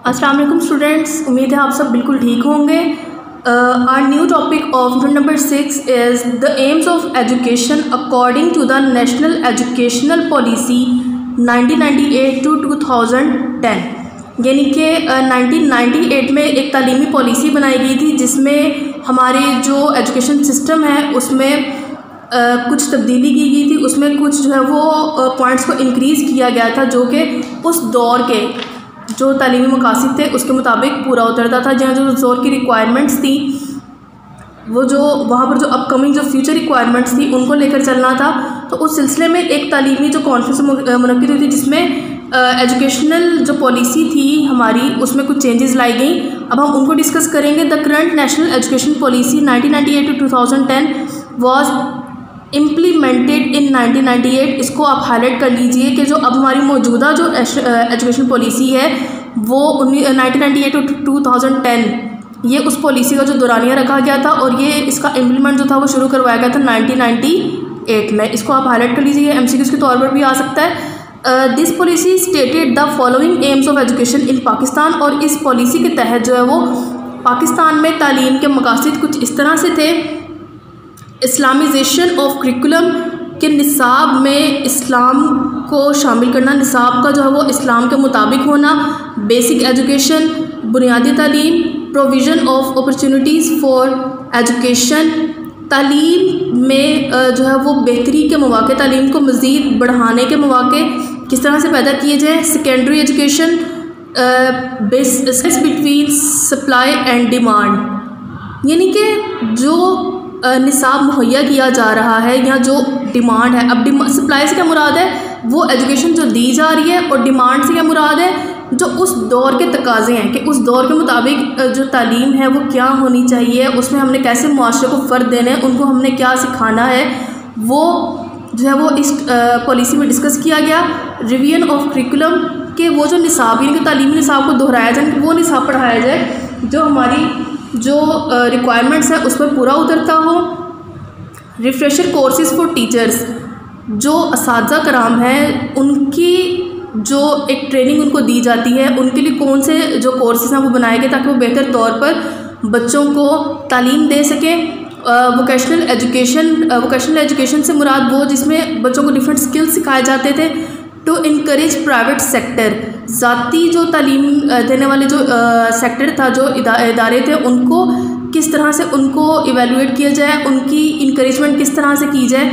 अस्सलाम वालेकुम स्टूडेंट्स, उम्मीद है आप सब बिल्कुल ठीक होंगे। Our new topic of unit number 6 is the aims of education according to the national educational policy 1998 to 2010। यानी कि 1998 में एक तालीमी पॉलिसी बनाई गई थी जिसमें हमारे जो एजुकेशन सिस्टम है उसमें कुछ तब्दीली की गई थी। उसमें कुछ जो है वो पॉइंट्स को इंक्रीज़ किया गया था जो कि उस दौर के जो तालीमी मकासद थे उसके मुताबिक पूरा उतरता था। जहाँ जो दौर की रिक्वायरमेंट्स थी वो जो वहाँ पर जो अपकमिंग जो फ्यूचर रिक्वायरमेंट्स थी उनको लेकर चलना था। तो उस सिलसिले में एक तालीमी जो कॉन्फ्रेंस मुनक्किद हुई थी जिसमें एजुकेशनल जो पॉलिसी थी हमारी उसमें कुछ चेंजेस लाई गई। अब हम उनको डिस्कस करेंगे। The current national education policy 1998 to 2010 was implemented in 1998। इसको आप हाईलाइट कर लीजिए कि जो अब हमारी मौजूदा जो एजुकेशन पॉलिसी है वो 1998 टू 2010 ये उस पॉलिसी का जो दौरानिया रखा गया था और ये इसका इम्प्लीमेंट जो था वो शुरू करवाया गया था 1998 में। इसको आप हाईलाइट कर लीजिए, एमसीक्यूज़ के तौर पर भी आ सकता है। This policy stated the following AIIMS of education in Pakistan. और इस पॉलिसी के तहत जो है वो पाकिस्तान में तालीम के मकासद कुछ इस तरह से थे। इस्लामिजेशन ऑफ करिकुलम के निसाब में इस्लाम को शामिल करना, निसाब का जो है वो इस्लाम के मुताबिक होना, बेसिक एजुकेशन बुनियादी तालीम, provision of opportunities for education, तालीम में जो है वो बेहतरी के मौके, तालीम को मज़ीद बढ़ाने के मौके किस तरह से पैदा किए जाएँ, secondary education, base between supply and demand. यानी कि जो निसाब मुहैया किया जा रहा है या जो डिमांड है, अब सप्लाई से क्या मुराद है वो एजुकेशन जो दी जा रही है और डिमांड से क्या मुराद है जो उस दौर के तकाज़े हैं कि उस दौर के मुताबिक जो तालीम है वो क्या होनी चाहिए, उसमें हमने कैसे मुआशरे को फ़र्द देना है, उनको हमने क्या सिखाना है, वो जो है वो इस पॉलिसी में डिस्कस किया गया। रिवीजन ऑफ करिकुलम के वो जो निसाब यानी कि तालीमी निसाब को दोहराया जाए, वो निसाब पढ़ाया जाए जो हमारी जो रिक्वायरमेंट्स है उस पर पूरा उतरता हो। रिफ्रेशर कोर्सेज़ फॉर टीचर्स, जो असातिज़ा कराम हैं उनकी जो एक ट्रेनिंग उनको दी जाती है, उनके लिए कौन से जो कोर्सेज़ हैं वो बनाए गए ताकि वो बेहतर तौर पर बच्चों को तालीम दे सकें। वोकेशनल एजुकेशन से मुराद वो जिसमें बच्चों को डिफरेंट स्किल्स सिखाए जाते थे। टू इनकरेज प्राइवेट सेक्टर, ज़ाती जो तालीम देने वाले जो सेक्टर था, जो इदारे थे, उनको किस तरह से उनको इवेलुएट किया जाए, उनकी इनकरेजमेंट किस तरह से की जाए।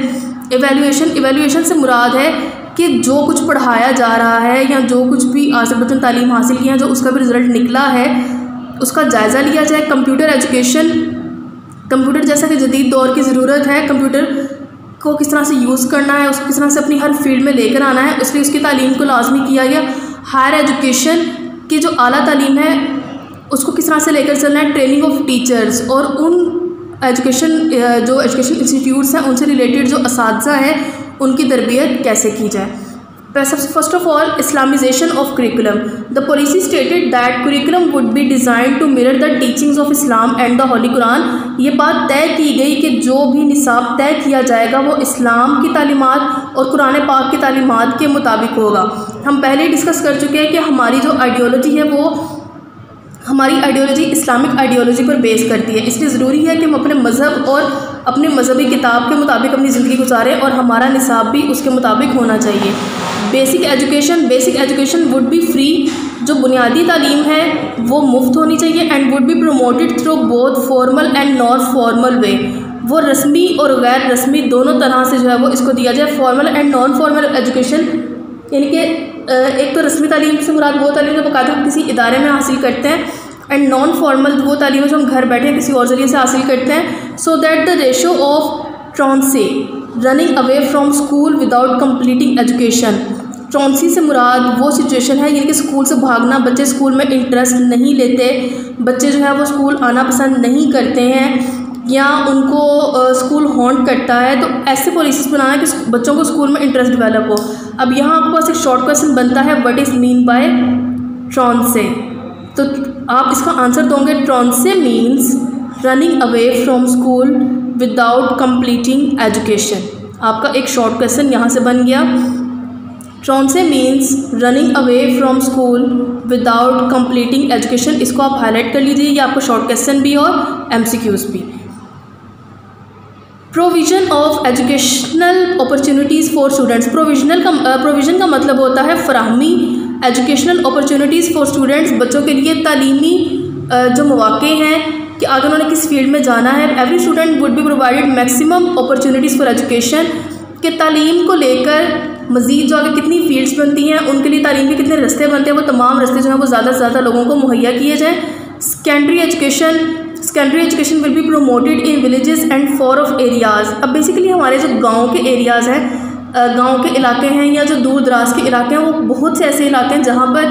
इवेलुएशन से मुराद है कि जो कुछ पढ़ाया जा रहा है या जो कुछ भी आज तक बच्चों ने तालीम हासिल की है जो उसका भी रिज़ल्ट निकला है उसका जायज़ा लिया जाए। कंप्यूटर एजुकेशन, कंप्यूटर जैसा कि जदीद दौर की ज़रूरत है, कंप्यूटर को किस तरह से यूज़ करना है, उसको किस तरह से अपनी हर फील्ड में लेकर आना है, इसलिए उसकी तालीम को लाजमी किया गया। हायर एजुकेशन की जो आला तालीम है उसको किस तरह से लेकर चलना है। ट्रेनिंग ऑफ टीचर्स, और उन एजुकेशन इंस्टीट्यूट्स हैं उनसे रिलेटेड जो असातिज़ा हैं उनकी तरबियत कैसे की जाए। First of all Islamisation of curriculum. The policy stated that curriculum would be design to mirror the teachings of Islam and the holy Quran. ये बात तय की गई कि जो भी निसाब तय किया जाएगा वो इस्लाम की तालीमात और कुरान पाक की तालीमात के मुताबिक होगा। हम पहले ही डिस्कस कर चुके हैं कि हमारी जो आइडियोलॉजी है वो हमारी आइडियोलॉजी इस्लामिक आइडियोलॉजी पर बेस करती है, इसलिए ज़रूरी है कि हम अपने मज़हब और अपने मजहबी किताब के मुताबिक अपनी ज़िंदगी गुजारें और हमारा निसाब भी उसके मुताबिक होना चाहिए। Basic education would B free, जो बुनियादी तालीम है वो मुफ्त होनी चाहिए। And would be promoted through both formal and non formal way, वो रस्मी और गैर रस्मी दोनों तरह से जो है वो इसको दिया जाए। Formal and non formal education यानी कि एक तो रस्मी तालीम से मुराद वो तालीम जो बाकायदा हम किसी इदारे में हासिल करते हैं, एंड नॉन फॉर्मल वो तालीम जो हम घर बैठे किसी और ज़रिए से हासिल करते हैं। So that the ratio of truancy running away from school without completing education. Truancy से मुराद वो सिचुएशन है यानी कि स्कूल से भागना, बच्चे स्कूल में इंटरेस्ट नहीं लेते, बच्चे जो है वो स्कूल आना पसंद नहीं करते हैं या उनको स्कूल हॉन्ट करता है। तो ऐसे पॉलिसीज़ बनाना कि बच्चों को स्कूल में इंटरेस्ट डेवलप हो। अब यहाँ आपके पास एक शॉर्ट क्वेश्चन बनता है, what is mean by truancy. तो आप इसका आंसर दोगे truancy means running away from school without completing education. आपका एक शॉर्ट क्वेश्चन यहाँ से बन गया। Truancy means running away from school without completing education. इसको आप हाईलाइट कर लीजिए, ये आपको शॉर्ट क्वेश्चन भी और MCQs भी। Provision of educational opportunities for students. Provision का मतलब होता है फराहमी एजुकेशनल अपॉर्चुनिटीज़ फॉर स्टूडेंट्स, बच्चों के लिए तालीमी जो मौक़े हैं कि अगर उन्होंने किस फील्ड में जाना है। Every student would be provided maximum opportunities for education, कि तालीम को लेकर मज़ीद जो आगे कितनी फील्ड्स बनती हैं, उनके लिए तालीम के कितने रास्ते बनते हैं, वो तमाम रास्ते जो हैं वो ज़्यादा से ज़्यादा लोगों को मुहैया किए जाएँ। Secondary education will be promoted in villages and for of areas. अब बेसिकली हमारे जो गाँव के एरियाज़ हैं, गाँव के इलाके हैं या जो दूर दराज के इलाके हैं, वो बहुत से ऐसे इलाके हैं जहाँ पर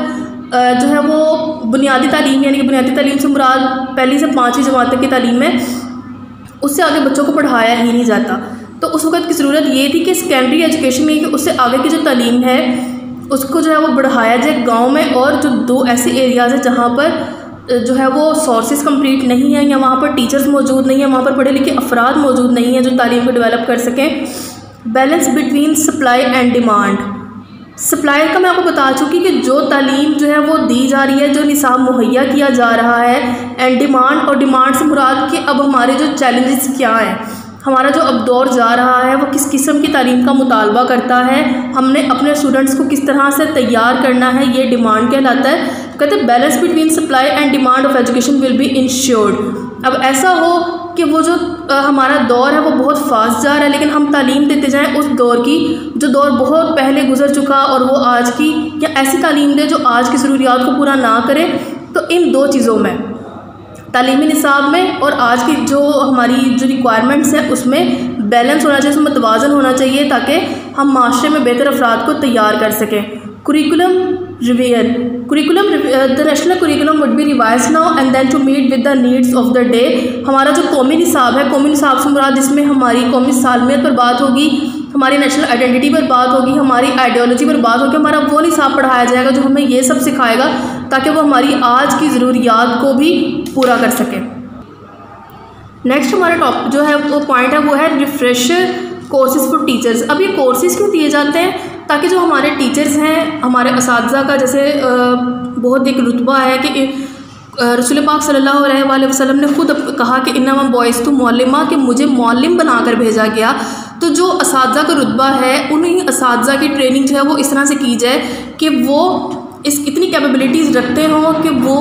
जो है वो बुनियादी तालीम, यानी कि बुनियादी तालीम से मुराद पहली से 5वीं जमात तक की तालीम है, उससे आगे बच्चों को पढ़ाया ही नहीं जाता। तो उस वक्त की ज़रूरत ये थी कि सेकेंडरी एजुकेशन में कि उससे आगे की जो तालीम है उसको जो है वो बढ़ाया जाए गाँव में। और जो 2 ऐसे एरियाज़ हैं जहाँ पर जो है वो सोर्सेज कंप्लीट नहीं है, या वहाँ पर टीचर्स मौजूद नहीं है, वहाँ पर पढ़े लिखे अफराद मौजूद नहीं हैं जो तालीम को डेवलप कर सकें। Balance between supply and demand. Supply का मैं आपको बता चुकी कि जो तालीम जो है वो दी जा रही है, जो निसाब मुहैया किया जा रहा है, एंड डिमांड, और डिमांड से मुराद कि अब हमारे जो चैलेंजेस क्या हैं, हमारा जो अब दौर जा रहा है वो किस किस्म की तालीम का मुतालबा करता है, हमने अपने स्टूडेंट्स को किस तरह से तैयार करना है, ये डिमांड कहलाता है। कहते हैं balance between supply and demand of education will be insured. अब ऐसा हो कि वो जो हमारा दौर है वो बहुत फास्ट जा रहा है, लेकिन हम तालीम देते जाएं उस दौर की जो दौर बहुत पहले गुजर चुका, और वो आज की या ऐसी तालीम दे जो आज की ज़रूरियात को पूरा ना करे। तो इन 2 चीज़ों में, तालीमी निसाब में और आज की जो हमारी जो रिक्वायरमेंट्स हैं उसमें बैलेंस होना चाहिए, उसमें मतवाज़न होना चाहिए, ताकि हम माशरे में बेहतर अफराद को तैयार कर सकें। Curriculum revision. The national curriculum would be revise now and then to meet with the needs of the day. हमारा जो कौमी निसाब है, कौमी निसाब से मुराद जिसमें हमारी कौमी सालमियत पर बात होगी, हमारी नेशनल आइडेंटिटी पर बात होगी, हमारी आइडियोलॉजी पर बात होगी, हमारा वो निसाब पढ़ाया जाएगा जो हमें ये सब सिखाएगा ताकि वो हमारी आज की ज़रूरियात को भी पूरा कर सके। नेक्स्ट हमारा टॉपिक जो है वो पॉइंट है वो है रिफ्रेशर कोर्सेज फॉर टीचर्स। अब ये कोर्सेज़ क्यों दिए जाते हैं? ताकि जो हमारे टीचर्स हैं, हमारे असातिज़ा का जैसे बहुत एक रुतबा है कि रसूल पाक सल्लल्लाहु अलैहि वसल्लम ने खुद कहा कि इन्नमा बुइस्तु मुअल्लिमा, कि मुझे मुअल्लिम बनाकर भेजा गया। तो जो असातिज़ा का रुतबा है, उन्हीं असातिज़ा की ट्रेनिंग जो है वो इस तरह से की जाए कि वो इतनी कैपेबिलिटीज़ रखते हों कि वो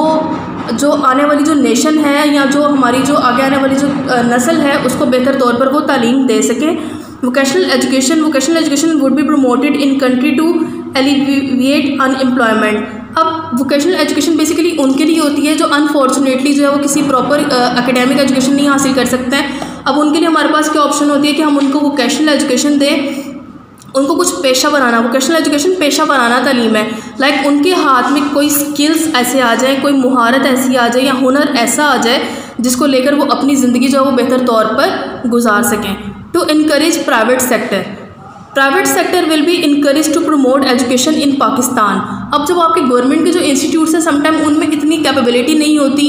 जो आने वाली जो नेशन है या जो हमारी जो आगे आने वाली जो नस्ल है उसको बेहतर तौर पर वो तालीम दे सकें। Vocational education would be promoted in country to alleviate unemployment. अब वोकेशनल एजुकेशन बेसिकली उनके लिए होती है जो अनफॉर्चुनेटली जो है वो किसी प्रॉपर एकेडमिक एजुकेशन नहीं हासिल कर सकते हैं। अब उनके लिए हमारे पास क्या ऑप्शन होती है कि हम उनको वोकेशनल एजुकेशन दें, उनको कुछ पेशा बनाना। वोकेशनल एजुकेशन पेशा बनाना तालीम है। लाइक उनके हाथ में कोई स्किल्स ऐसे आ जाए, कोई मुहारत ऐसी आ जाए या हुनर ऐसा आ जाए जिसको लेकर वो अपनी ज़िंदगी जो है वो बेहतर तौर पर गुजार सकें। To encourage private sector will be encourage to promote education in Pakistan. अब जब आपके गवर्नमेंट के जो इंस्टीट्यूट्स हैं समटाइम उनमें इतनी कैपेबिलिटी नहीं होती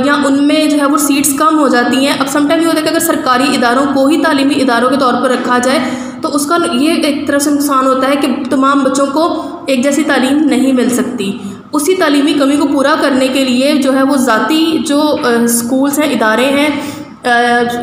या उनमें जो है वो सीट्स कम हो जाती हैं। अब समटाइम ये होता है कि अगर सरकारी इदारों को ही तालीमी इदारों के तौर पर रखा जाए तो उसका ये एक तरह से नुकसान होता है कि तमाम बच्चों को एक जैसी तालीम नहीं मिल सकती। उसी तालीमी कमी को पूरा करने के लिए जो है वो ज़ाती जो स्कूल्स हैं, इदारे हैं,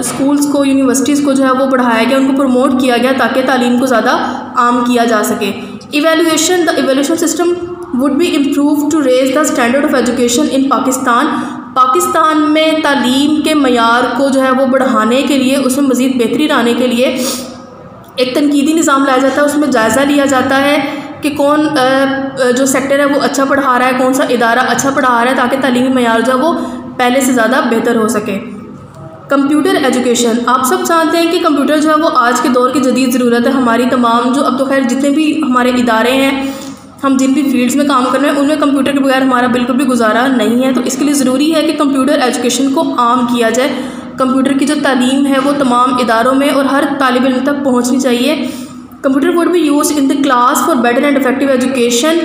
स्कूल्स को, यूनिवर्सिटीज़ को जो है वो बढ़ाया गया, उनको प्रमोट किया गया ताकि तालीम को ज़्यादा आम किया जा सके। The evaluation system would be improve to raise the standard of education in Pakistan में तालीम के मयार को जो है वो बढ़ाने के लिए, उसमें मज़ीद बेहतरी लाने के लिए एक तनकीदी निज़ाम लाया जाता है। उसमें जायज़ा लिया जाता है कि कौन जो सेक्टर है वो अच्छा पढ़ा रहा है, कौन सा इदारा अच्छा पढ़ा रहा है, ताकि तालीमी मयार जो है वो पहले से ज़्यादा बेहतर हो सके। कंप्यूटर एजुकेशन, आप सब जानते हैं कि कंप्यूटर जो है वो आज के दौर की जदीद ज़रूरत है। हमारी तमाम जो अब तो खैर जितने भी हमारे इदारे हैं, हम जिन भी फील्ड्स में काम कर रहे हैं उनमें कंप्यूटर के बगैर हमारा बिल्कुल भी गुजारा नहीं है। तो इसके लिए ज़रूरी है कि कंप्यूटर एजुकेशन को आम किया जाए। कंप्यूटर की जो तालीम है वो तमाम इदारों में और हर तालिब इल्म तक पहुँचनी चाहिए। Computer would be use in the class for better and effective education,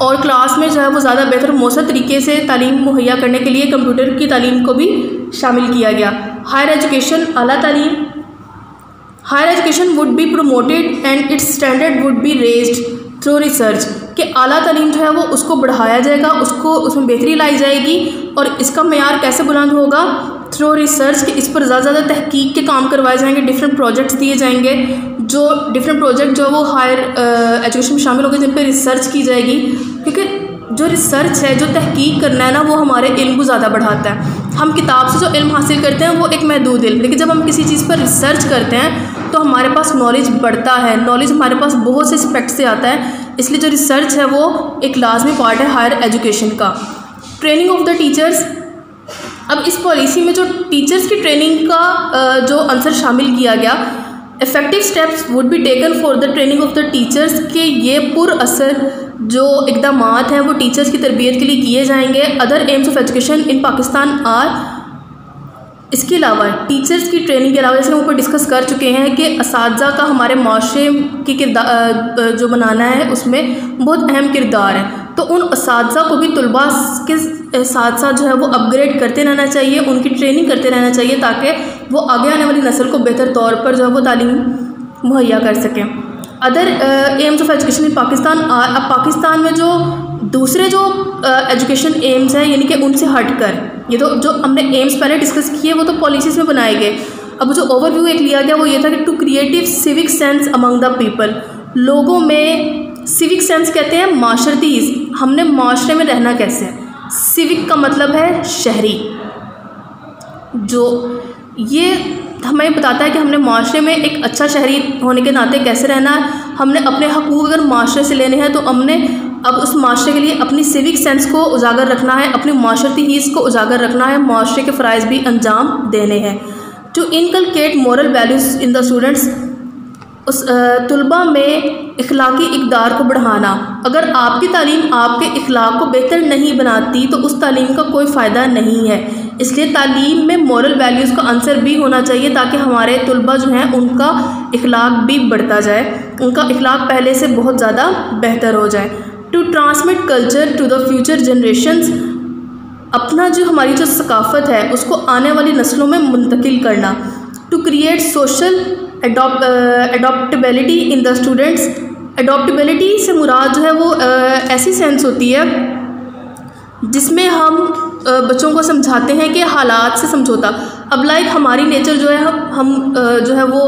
और क्लास में जो है वो ज़्यादा बेहतर मौसर तरीके से तालीम मुहैया करने के लिए कंप्यूटर की तालीम को भी शामिल किया गया। हायर एजुकेशन, आला तालीम, higher education would be promoted and its standard would be raised through research, कि आला तालीम जो है वो उसको बढ़ाया जाएगा, उसको उसमें बेहतरी लाई जाएगी, और इसका मेयार कैसे बुलंद होगा? थ्रू रिसर्च, कि इस पर ज़्यादा तहकीक के काम करवाए जाएंगे, डिफरेंट प्रोजेक्ट्स दिए जाएंगे, जो डिफरेंट प्रोजेक्ट जो वो हायर एजुकेशन में शामिल होंगे, जिन पर रिसर्च की जाएगी, क्योंकि जो रिसर्च है, जो तहकीक करना है ना, वो हमारे इल्म को ज़्यादा बढ़ाता है। हम किताब से जो इल्म हासिल करते हैं वो एक महदूद इल्म, लेकिन जब हम किसी चीज़ पर रिसर्च करते हैं तो हमारे पास नॉलेज बढ़ता है, नॉलेज हमारे पास बहुत से एस्पेक्ट से आता है। इसलिए जो रिसर्च है वो एक लाजमी पार्ट है हायर एजुकेशन का। ट्रेनिंग ऑफ द टीचर्स, अब इस पॉलिसी में जो टीचर्स की ट्रेनिंग का जो आंसर शामिल किया गया, effective steps would be taken for the training of the teachers, के ये पुरअसर जो इक़दामात हैं वो टीचर्स की तरबियत के लिए किए जाएंगे। Other aims of education in Pakistan are, इसके अलावा टीचर्स की ट्रेनिंग के अलावा, जैसे हम ऊपर डिस्कस कर चुके हैं कि असातिज़ा का हमारे माशरे की किरदार जो बनाना है उसमें बहुत अहम किरदार है, तो उन असातिज़ा को भी तलबा के साथ साथ जो है वो अपग्रेड करते रहना चाहिए, उनकी ट्रेनिंग करते रहना चाहिए, ताकि वो आगे आने वाली नस्ल को बेहतर तौर पर जो है वो तालीम मुहैया कर सकें। Other aims of education in Pakistan, अब पाकिस्तान में जो दूसरे जो एजुकेशन एम्स हैं, यानी कि उनसे हटकर, ये तो जो हमने एम्स पहले डिस्कस किए वो तो पॉलिसीज़ में बनाए गए, अब जो ओवरव्यू एक लिया गया वो ये था कि to creative civic sense among the people, लोगों में सिविक सेंस कहते हैं माशरतीज़, हमने माशरे में रहना कैसे है। सिविक का मतलब है शहरी, जो ये हमें बताता है कि हमने माशरे में एक अच्छा शहरी होने के नाते कैसे रहना है। हमने अपने हकूक़ अगर माशरे से लेने हैं तो हमने अब उस माशरे के लिए अपनी सिविक सेंस को उजागर रखना है, अपनी माशरती हीज़ को उजागर रखना है, माशरे के फ़राइज़ भी अंजाम देने हैं। To inculcate moral values in the students, उस तलबा में इखलाकी इक़दार को बढ़ाना। अगर आपकी तालीम आपके इखलाक को बेहतर नहीं बनाती तो उस तालीम का कोई फ़ायदा नहीं है। इसलिए तालीम में मॉरल वैल्यूज़ का आंसर भी होना चाहिए, ताकि हमारे तलबा जो हैं उनका इखलाक भी बढ़ता जाए, उनका इखलाक पहले से बहुत ज़्यादा बेहतर हो जाए। To transmit culture to the future generations, अपना जो हमारी जो सकाफ़त है उसको आने वाली नस्लों में मुंतकिल करना। To create social adaptability in the students, adaptability से मुराद जो है वो ऐसी सेंस होती है जिसमें हम बच्चों को समझाते हैं कि हालात से समझौता। अब लाइक हमारी नेचर जो है हम जो है वो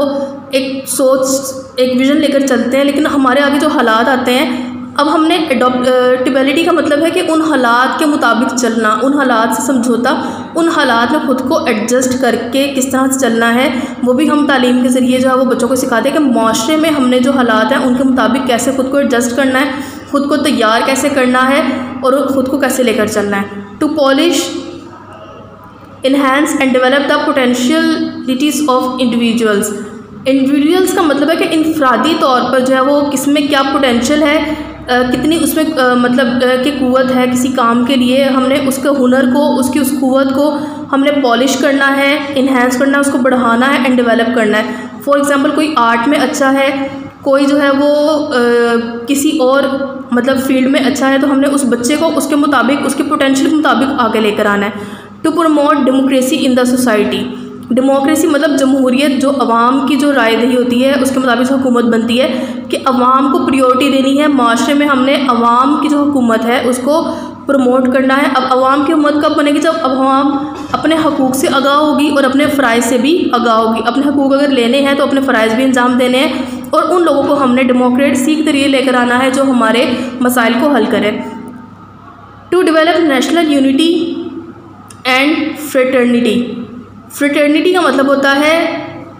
एक सोच एक विज़न लेकर चलते हैं, लेकिन हमारे आगे जो हालात आते हैं, अब हमने अडॉप्टेबिलिटी का मतलब है कि उन हालात के मुताबिक चलना, उन हालात से समझौता, उन हालात में ख़ुद को एडजस्ट करके किस तरह से चलना है, वो भी हम तालीम के ज़रिए जो है वो बच्चों को सिखाते हैं कि माशरे में हमने जो हालात हैं उनके मुताबिक कैसे ख़ुद को एडजस्ट करना है, ख़ुद को तैयार कैसे करना है और ख़ुद को कैसे लेकर चलना है। To polish, enhance and develop the potentialities of individuals, individuals का मतलब है कि इनफरादी तौर पर जो है वो किस में क्या पोटेंशियल है, कितनी उसमें मतलब कि क़ुव्वत है किसी काम के लिए, हमने उसके हुनर को, उसकी उस क़ुव्वत को हमने पॉलिश करना है, इन्हांस करना है, उसको बढ़ाना है एंड डेवलप करना है। फॉर एग्ज़ाम्पल कोई आर्ट में अच्छा है, कोई जो है वो किसी और मतलब फील्ड में अच्छा है, तो हमने उस बच्चे को उसके मुताबिक, उसके पोटेंशियल के मुताबिक आगे लेकर आना है। To promote democracy in the society, democracy मतलब जमहूरियत, जो अवाम की जो राय दही होती है उसके मुताबिक हुकूमत बनती है, कि अवाम को प्रायोरिटी देनी है माशरे में, हमने अवाम की जो हुकूमत है उसको प्रमोट करना है। अब अवाम की हुकूमत कब बनेगी? जब अवाम अपने हकूक़ से आगाह होगी और अपने फ़राइज़ से भी आगाह होगी। अपने हकूक़ अगर लेने हैं तो अपने फ़राइज़ भी अंजाम देने हैं, और उन लोगों को हमने डेमोक्रेसी के ज़रिए लेकर आना है जो हमारे मसाइल को हल करें। To develop national unity and fraternity, fraternity का मतलब होता है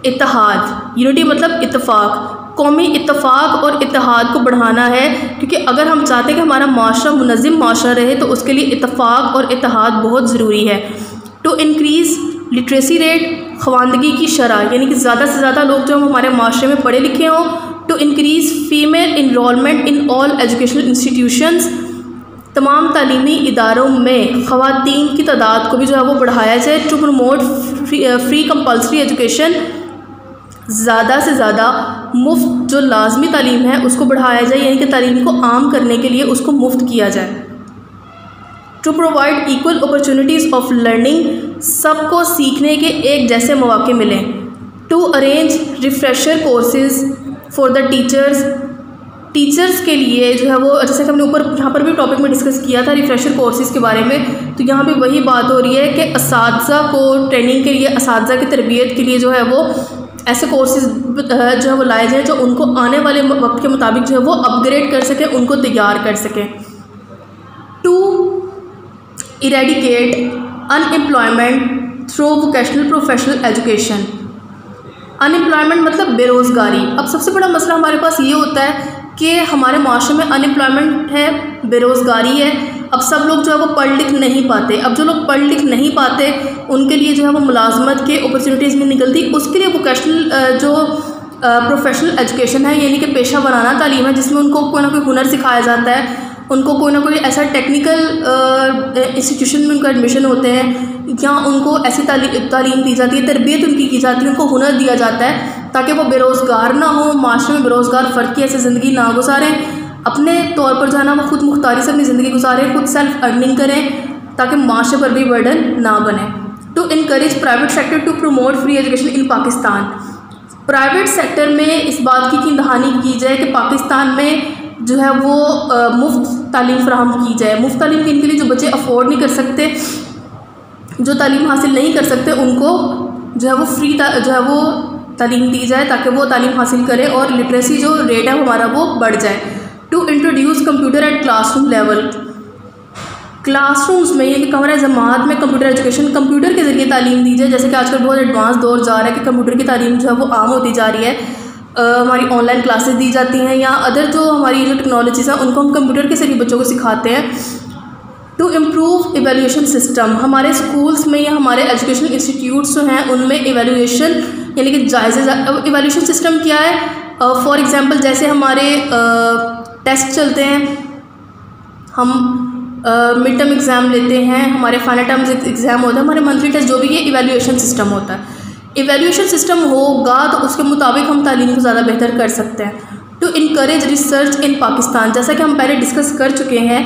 इत्तेहाद, यूनिटी मतलब इत्तेफाक, कौमी इत्तेफाक और इत्तेहाद को बढ़ाना है, क्योंकि अगर हम चाहते हैं कि हमारा माशरा मुनज़्ज़म माशरा रहे तो उसके लिए इत्तेफाक और इत्तेहाद बहुत ज़रूरी है। टू इंक्रीज़ लिटरेसी रेट, ख़वानदगी की शरह, यानी कि ज़्यादा से ज़्यादा लोग जो हम हमारे माशरे में पढ़े लिखे हों। To increase female enrolment in all educational institutions, तमाम तालीमी इदारों में ख़वातीन की तादाद को भी जो है वो बढ़ाया जाए। To promote free compulsory education, ज़्यादा से ज़्यादा मुफ्त जो लाजमी तालीम है उसको बढ़ाया जाए, यानी कि तालीम को आम करने के लिए उसको मुफ्त किया जाए। To provide equal opportunities of learning, सबको सीखने के एक जैसे मौके मिलें। To arrange refresher courses for the teachers के लिए जो है वो, जैसे कि हमने ऊपर यहाँ पर भी टॉपिक में डिस्कस किया था रिफ्रेशर कोर्सेज़ के बारे में, तो यहाँ पे वही बात हो रही है कि असातिज़ा को ट्रेनिंग के लिए, असातिज़ा की तरबियत के लिए जो है वो ऐसे कोर्सेज़ जो है वो लाए जाए जो उनको आने वाले वक्त के मुताबिक जो है वो अपग्रेड कर सकें, उनको तैयार कर सकें। To eradicate unemployment through vocational professional education. Unemployment मतलब बेरोज़गारी। अब सबसे बड़ा मसला हमारे पास ये होता है कि हमारे माशरे में अनएम्प्लॉयमेंट है, बेरोज़गारी है। अब सब लोग जो है वो पढ़ लिख नहीं पाते। अब जो लोग पढ़ लिख नहीं पाते उनके लिए जो है वो मुलाजमत के अपॉर्चुनिटीज़ नहीं निकलती। उसके लिए वोकेशनल जो प्रोफेशनल एजुकेशन है, यानी कि पेशा वराना तालीम है, जिसमें उनको कोई ना कोई हुनर सिखाया जाता है, उनको कोई ना कोई ऐसा टेक्निकल इंस्टीट्यूशन में उनका एडमिशन होते हैं, या उनको ऐसी तालीम दी जाती है, तरबियत उनकी की जाती है, उनको हुनर दिया जाता है ताकि वो बेरोज़गार ना हो, माशरे में बेरोज़गार फ़र्द की ऐसी ज़िंदगी ना गुजारें, अपने तौर पर जो है ना वो खुद मुख्तारी से अपनी ज़िंदगी गुजारें, खुद सेल्फ अर्निंग करें ताकि माशरे पर भी बर्डन ना बने। To encourage private sector to promote free education in Pakistan. Private sector में इस बात की दहानी की जाए कि पाकिस्तान में जो है वो मुफ्त तालीम फ़राहम की जाए। मुफ्त तालीम इनके लिए जो बच्चे अफोर्ड नहीं कर सकते, जो तालीम हासिल नहीं कर सकते, उनको जो है वो फ्री जो है वो तालीम दी जाए ताकि वो तालीम हासिल करें और लिटरेसी जो रेट है हमारा वो बढ़ जाए। To introduce computer at classroom level. Classrooms में ये कि कमरा जमात में कंप्यूटर एजुकेशन, कंप्यूटर के ज़रिए तालीम दी जाए। जैसे कि आजकल बहुत एडवांस दौर जा रहा है कि कंप्यूटर की तालीम जो है वो आम होती जा रही है। हमारी ऑनलाइन क्लासेस दी जाती हैं या अदर जो हमारी जो टेक्नोलॉजीज़ हैं उनको हम कंप्यूटर के ज़रिए बच्चों को सिखाते हैं। To improve evaluation system. हमारे स्कूल्स में या हमारे एजुकेशनल इंस्टीट्यूट्स जो हैं उनमें एवेल्यूएशन यानी कि जायज़े। एवेल्यूएशन सिस्टम क्या है? फॉर एग्ज़ाम्पल जैसे हमारे टेस्ट चलते हैं, हम मिड टर्म एग्ज़ाम लेते हैं, हमारे फाइनल टर्म एग्ज़ाम होता है, हमारे मंथली टेस्ट, जो भी ये एवेल्यूएशन सिस्टम होता है। एवेल्यूएशन सिस्टम होगा तो उसके मुताबिक हम तालीम को ज़्यादा बेहतर कर सकते हैं। To encourage research in Pakistan. जैसा कि हम पहले डिस्कस कर चुके हैं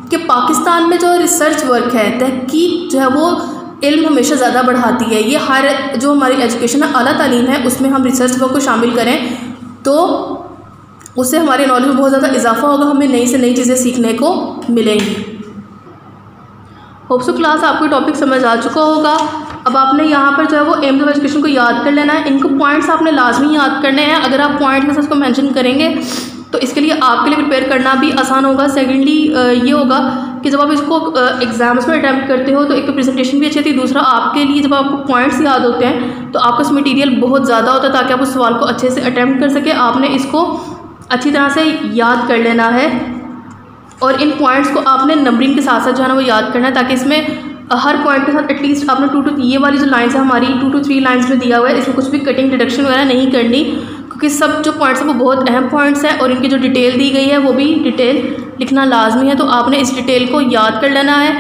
कि पाकिस्तान में जो रिसर्च वर्क है, तहकीक जो है वो इल्म हमेशा ज़्यादा बढ़ाती है। ये हर जो हमारी एजुकेशन है, आला तालीम है, उसमें हम रिसर्च वर्क को शामिल करें तो उससे हमारे नॉलेज में बहुत ज़्यादा इजाफा होगा, हमें नई से नई चीज़ें सीखने को मिलेंगी। होप सो क्लास आपको टॉपिक समझ आ चुका होगा। अब आपने यहाँ पर जो है वो एम्स ऑफ एजुकेशन को याद कर लेना है। इनको पॉइंट्स आपने लाजमी याद करने हैं। अगर आप पॉइंट के साथ उसको मेंशन करेंगे तो इसके लिए आपके लिए प्रिपेयर करना भी आसान होगा। सेकेंडली ये होगा कि जब आप इसको एग्ज़ाम्स में अटैम्प्ट करते हो तो एक तो प्रेजेंटेशन भी अच्छी थी, दूसरा आपके लिए जब आपको पॉइंट्स याद होते हैं तो आपका मटीरियल बहुत ज़्यादा होता है ताकि आप उस सवाल को अच्छे से अटैम्प्ट कर सके। आपने इसको अच्छी तरह से याद कर लेना है और इन पॉइंट्स को आपने नंबरिंग के साथ साथ जो है ना वो याद करना है ताकि इसमें हर पॉइंट के साथ एटलीस्ट आपने 2 to 3 ये वाली जो लाइन्स है हमारी 2 to 3 लाइन्स में दिया हुआ है, इसमें कुछ भी कटिंग डिडक्शन वगैरह नहीं करनी क्योंकि सब जो पॉइंट्स हैं वो बहुत अहम पॉइंट्स हैं और इनकी जो डिटेल दी गई है वो भी डिटेल लिखना लाजमी है। तो आपने इस डिटेल को याद कर लेना है।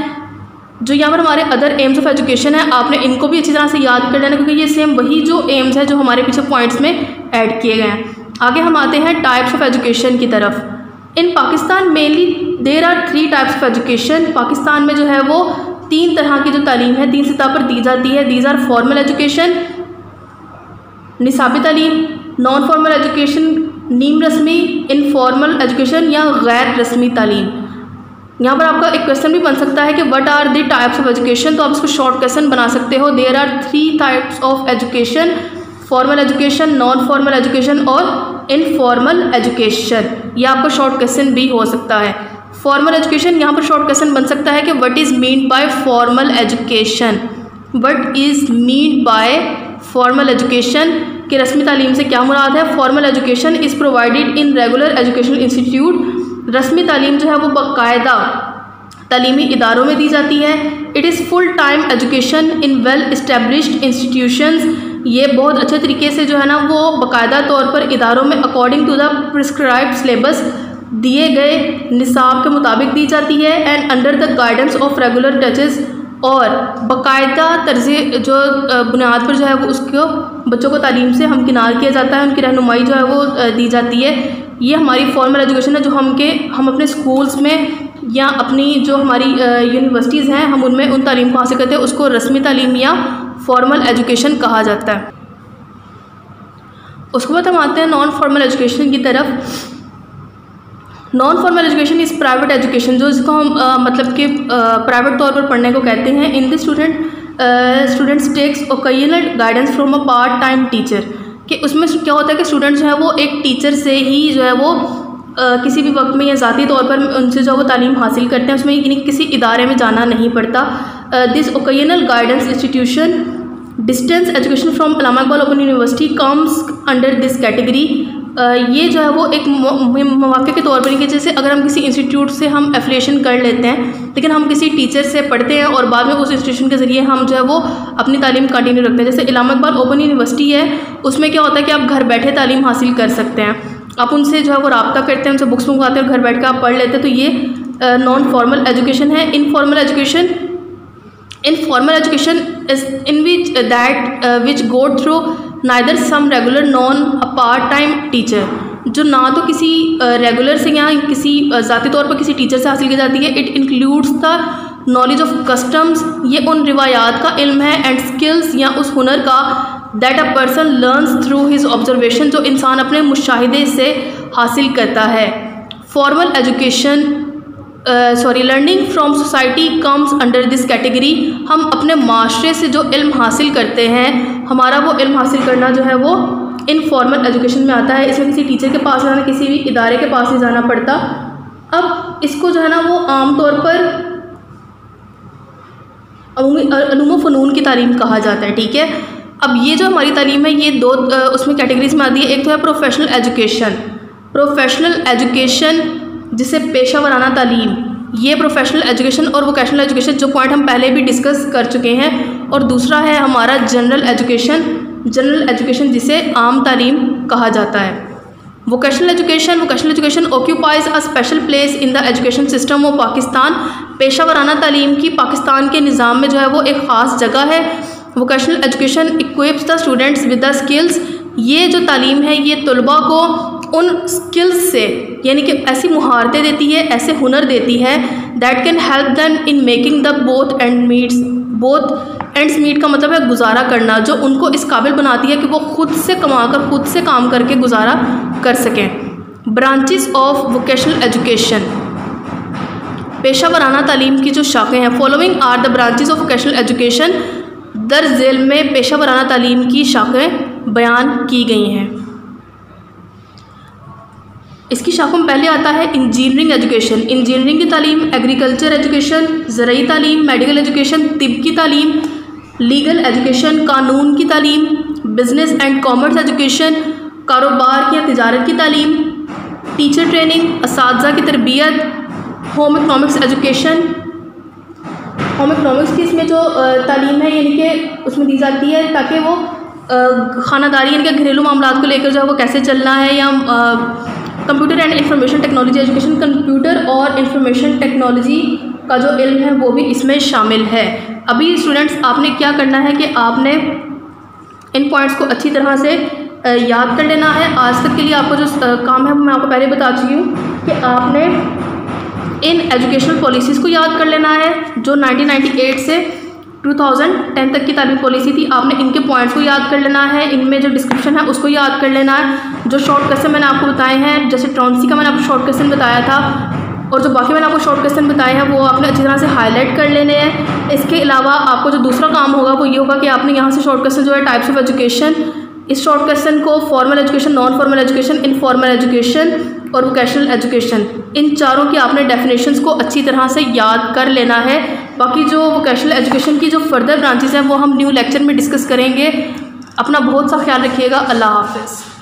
जो यहाँ पर हमारे अदर एम्स ऑफ एजुकेशन है आपने इनको भी अच्छी तरह से याद कर लेना क्योंकि ये सेम वही जो एम्स है जो हमारे पीछे पॉइंट्स में ऐड किए गए हैं। आगे हम आते हैं टाइप्स ऑफ एजुकेशन की तरफ। In Pakistan mainly there are 3 types of education. Pakistan में जो है वो 3 तरह की जो तालीम है 3 सतह पर दी जाती है। दीज आर फॉर्मल एजुकेशन, निसाबी तालीम, नॉन फॉर्मल एजुकेशन, नीम रस्मी, इनफॉर्मल एजुकेशन या गैर रस्मी तालीम। यहाँ पर आपका एक क्वेश्चन भी बन सकता है कि what are the types of education, तो आप इसको शॉर्ट क्वेश्चन बना सकते हो। There are 3 types of education, formal education, non formal education और इनफॉर्मल एजुकेशन। यह आपका शॉर्ट क्वेश्चन भी हो सकता है। फॉर्मल एजुकेशन, यहाँ पर शॉर्ट क्वेश्चन बन सकता है कि what is mean bye formal education, what is mean bye formal education कि रस्मी तालीम से क्या मुराद है। Formal education is provided in regular educational institute. रस्मी तालीम जो है वो बाकायदा तालीमी इदारों में दी जाती है। It is full time education in well established institutions. ये बहुत अच्छे तरीके से जो है ना वो बाकायदा तौर पर इदारों में according to the prescribed syllabus दिए गए निसाब के मुताबिक दी जाती है and under the guidance of regular teachers, और बाकायदा तर्ज जो बुनियाद पर जो है वो उसको बच्चों को तालीम से हमकिनार किया जाता है, उनकी रहनुमाई जो है वो दी जाती है। ये हमारी फॉर्मल एजुकेशन है जो हम अपने स्कूल्स में या अपनी जो हमारी यूनिवर्सिटीज़ हैं हम उनमें उन तालीम को हासिल करते हैं, उसको रस्मी तालीम या फॉर्मल एजुकेशन कहा जाता है। उसके बाद हम आते हैं नॉन फॉर्मल एजुकेशन की तरफ। Non formal education is private education, जो इसको हम मतलब कि प्राइवेट तौर पर पढ़ने को कहते हैं। In this students takes occasional guidance from a part time teacher, कि उसमें क्या होता है कि स्टूडेंट्स जो है वो एक टीचर से ही जो है वो किसी भी वक्त में या ज़ाती तौर पर उनसे जो है वो तालीम हासिल करते हैं, उसमें इन्हें किसी इदारे में जाना नहीं पड़ता। This occasional guidance institution distance education from Allama Iqbal open university comes under this category. ये जो है वो एक मौके के तौर पर कि जैसे अगर हम किसी इंस्टीट्यूट से हम एफिलिएशन कर लेते हैं, लेकिन हम किसी टीचर से पढ़ते हैं और बाद में उस इंस्टीट्यूशन के ज़रिए हम जो है वो अपनी तालीम कंटिन्यू रखते हैं। जैसे अल्लामा इकबाल ओपन यूनिवर्सिटी है, उसमें क्या होता है कि आप घर बैठे तालीम हासिल कर सकते हैं, आप उनसे जो है वो रब्ता करते हैं, उनसे बुक्स मंगवाते हैं और घर बैठ कर आप पढ़ लेते हैं। तो ये नॉन फॉर्मल एजुकेशन है। Informal education is in which go through neither some regular non a part time teacher, जो ना तो किसी रेगुलर से या किसी ज़ाती तौर पर किसी टीचर से हासिल की जाती है। It includes the knowledge of customs, ये उन रिवायात का इल्म है, एंड स्किल्स या उस हुनर का that a person learns through his observation, जो इंसान अपने मुशाहिदे से हासिल करता है। Formal education learning from society comes under this category, हम अपने माशरे से जो इल्म हासिल करते हैं, हमारा वो इल्म हासिल करना जो है वो इनफॉर्मल एजुकेशन में आता है। इसमें किसी टीचर के पास जाना, किसी भी इदारे के पास नहीं जाना पड़ता। अब इसको जो है ना वो आम तौर पर उलूम फ़नून की तालीम कहा जाता है, ठीक है। अब ये जो हमारी तालीम है ये दो उसमें कैटेगरीज में आती है। एक तो है प्रोफेशनल एजुकेशन जिसे पेशा वराना तालीम, ये प्रोफेशनल एजुकेशन और वोकेशनल एजुकेशन, जो पॉइंट हम पहले भी डिस्कस कर चुके हैं। और दूसरा है हमारा जनरल एजुकेशन जिसे आम तालीम कहा जाता है। Vocational education occupies a special place in the education system of Pakistan, पेशा वराना तालीम की पाकिस्तान के निज़ाम में जो है वो एक ख़ास जगह है। Vocational education equips the students with the skills, ये जो तालीम है ये तलबा को उन स्किल्स से, यानी कि ऐसी मुहारतें देती है, ऐसे हुनर देती है that can help them in making the both ends meet का मतलब है गुजारा करना, जो उनको इस काबिल बनाती है कि वो खुद से कमाकर खुद से काम करके गुजारा कर सकें। ब्रांचेस ऑफ वोकेशनल एजुकेशन, पेशा वराना तालीम की जो शाखें हैं। Following are the branches of vocational education, दर झेल में पेशा वराना तालीम की शाखें बयान की गई हैं। इसकी शाखों में पहले आता है इंजीनियरिंग एजुकेशन, इंजीनियरिंग की तालीम, एग्रीकल्चर एजुकेशन, ज़राई तालीम, मेडिकल एजुकेशन, तिब की तालीम, लीगल एजुकेशन, कानून की तालीम, बिजनेस एंड कॉमर्स एजुकेशन, कारोबार की या तिजारत की तालीम, टीचर ट्रेनिंग, असातिज़ा की तरबियत, home economics education. Home economics की इसमें जो तालीम है यानी कि उसमें दी जाती है ताकि वो खानादारी यानी कि घरेलू मामलात को लेकर जो है वो कैसे चलना है। या computer and information technology education, computer और इंफॉर्मेशन टेक्नोलॉजी का जो इल्म है वो भी इसमें शामिल है। अभी स्टूडेंट्स आपने क्या करना है कि आपने इन पॉइंट्स को अच्छी तरह से याद कर लेना है। आज तक के लिए आपको जो काम है मैं आपको पहले बता चुकी हूँ कि आपने इन एजुकेशनल पॉलिसीज़ को याद कर लेना है जो 1998 से 2010 तक की तालीम पॉलिसी थी। आपने इनके पॉइंट्स को याद कर लेना है, इनमें जो डिस्क्रिप्शन है उसको याद कर लेना है। जो शॉर्ट क्वेश्चन मैंने आपको बताए हैं, जैसे ट्रॉन्सी का मैंने आपको शॉर्ट क्वेश्चन बताया था और जो बाकी मैंने आपको शॉर्ट क्वेश्चन बताए हैं वो आपने अच्छी तरह से हाईलाइट कर लेने हैं। इसके अलावा आपको जो दूसरा काम होगा वो ये होगा कि आपने यहाँ से शॉर्ट क्वेश्चन जो है टाइप्स ऑफ एजुकेशन, इस शॉर्ट क्वेश्चन को formal education, non formal education, informal education और वोकेशनल एजुकेशन, इन चारों की आपने डेफिनेशंस को अच्छी तरह से याद कर लेना है। बाकी जो वोकेशनल एजुकेशन की जो फर्दर ब्रांचेस हैं वो हम न्यू लेक्चर में डिस्कस करेंगे। अपना बहुत सा ख्याल रखिएगा। अल्लाह हाफ़िज़।